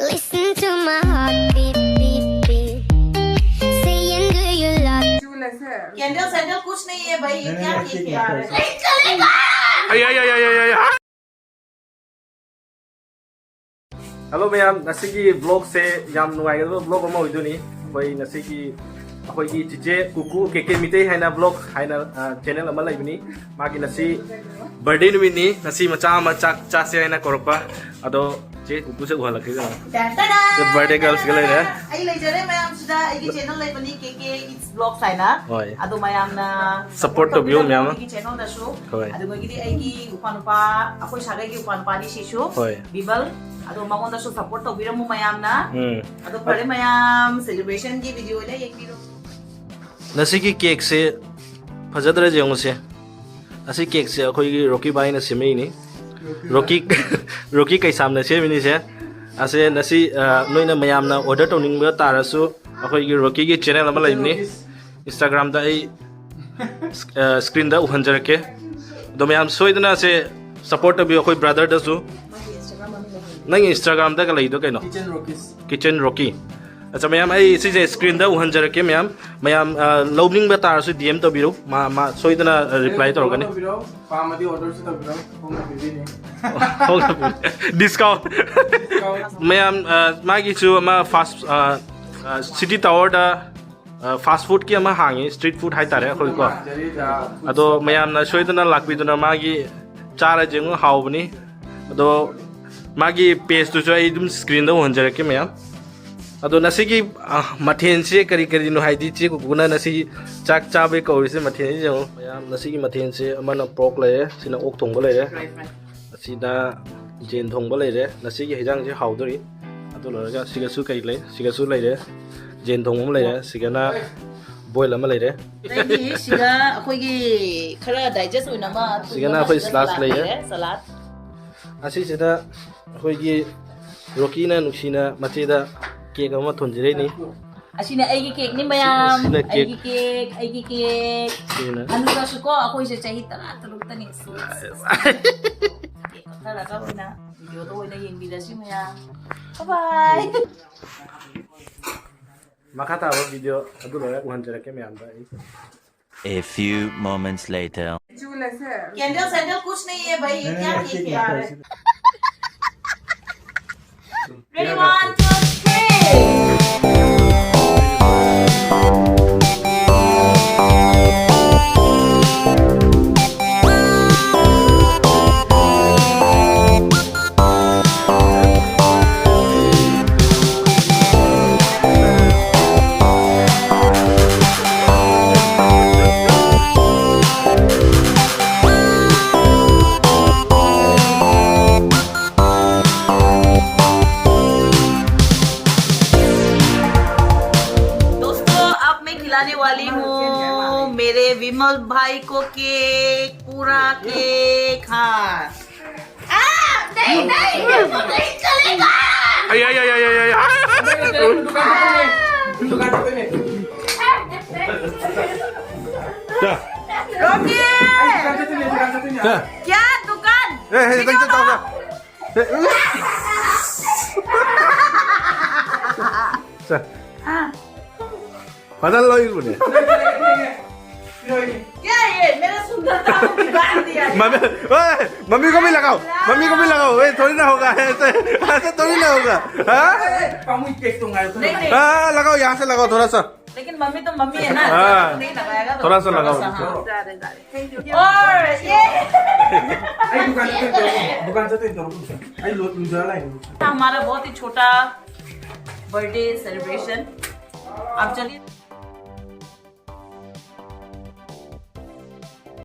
Listen to my heart beat, beat, beat. Saying, do you love me? Candle sandal कुछ नहीं है भाई, ये क्या केक है? Hello मैम नसीगी ब्लॉग से याम नुआइगदबा ब्लॉग अमा होइदुनी बै नसीगी अखोइगी चिचे कुकु केके मिते हाइना ब्लॉग हाइना चैनल अमा लाइबनी मागी नसी बर्थडे नुमिनी नसी मचा अमा चासे हाइना कोरपा अदो चे कुकु से गुहालके गा द बर्थडे गर्ल्स गले रे आई लेजरे मैम सिदा एगी चैनल लाइबनी केके इट्स ब्लॉग साइना अदो मैम ना सपोर्ट तो बियो मैम एगी चैनल दसु अदो मगिदी एगी उपानुपा अखोइ सागेगी उपानुपा नि शिशु विमल अदो मगोंदसु सपोर्ट तो बिरमु मैम ना अदो फरे मैम सेलिब्रेशन की वीडियो ले एक बिरो नसीगी केक से फजदरे जेंगु से असी केक से अखोइगी रॉकी बाई ना सिमेइनी रॉकी कै सामने से मिनी से असे नसी नोइना मयाम ना ऑर्डर तोनिंग तारसु अखोइगी रॉकी की चैनल अमा लाइबनी इंस्टाग्राम दा आई स्क्रीन दा उहंजरके दो मयाम सोइदना से सपोर्ट भी अखोइ ब्रदर दसु नंग इंस्टाग्राम दा लइदो कैनो किचन रॉकी अच्छा मैम आई सिजे स्क्रीन दा उहंजरके मैम लवनिंग बा तारसु डीएम तो बिरो मा सोइदना रिप्लाई तोरगने पामदी ऑर्डर से तो बिरो होम डिलीवरी डिस्काउंट मैम मागी चु मा फास्ट सिटी टावर दा फास्ट फूड की अमा हांगी स्ट्रीट फूड हाइ तारे अखोइ को अदो मैम ना सोइदना लाकबिदुना मागी चारा जेंगो हावबनी अदो मागी पेज तो जो एकदम स्क्रीन दा उहंजरके मैम अदो नसीगी मथेन से करी करी नो हाइदी चे गुना नसी चाक चाबे कौरी से मथेन जे मैम नसीगी मथेन से अमना पोक लेरे सिना ओक थोंग लेरे असिदा जेन थोंग लेरे नसीगी हिजांग से हाउदरी अदो लरगा सिगासु कई ले सिगासु लेरे जेन थोंग लेरे सिगाना बॉयल अमा लेरे दैगी सिगा अखोइगी खरा डाइजेस्ट होइना मा सिगाना अखोइ सलाद लेरे सलाद असी सिदा अखोइगी रोकीना नुक्सीना मचेदा केक अमा थोंजिरेनी असिना एगी केक नि मयाम एगी केक अनुगा सुको अखोइ से चाहि तरा तरुक तनि सु केक तरा का होइना वीडियो तो होइना येंबिदासि मयाम बाय मखाता वो वीडियो अदु लोया उहंजरके मैम दा A few moments later. Candle sandal कुछ नहीं है भाई, ये क्या केक है? Ready 1 2 खिलाने वाली हूँ मेरे विमल भाई को केक, पूरा केक। हाँ नहीं नहीं नहीं चलेगा। आई आई आई आई आई रोकी क्या दुकान बदल लो इसको ने क्या ये मेरा सुंदरता को बिगाड़ दिया। मम्मी को भी लगाओ ये थोड़ी ना होगा ऐसे थोड़ी ना होगा हाँ लगाओ यहाँ से लगाओ थोड़ा सा लेकिन मम्मी तो मम्मी है ना नहीं लगाएगा थोड़ा सा लगाओ और ये दुकान से तो हमारा बहुत ही छोटा बर्थडे सेलिब्रेशन। अब चलिए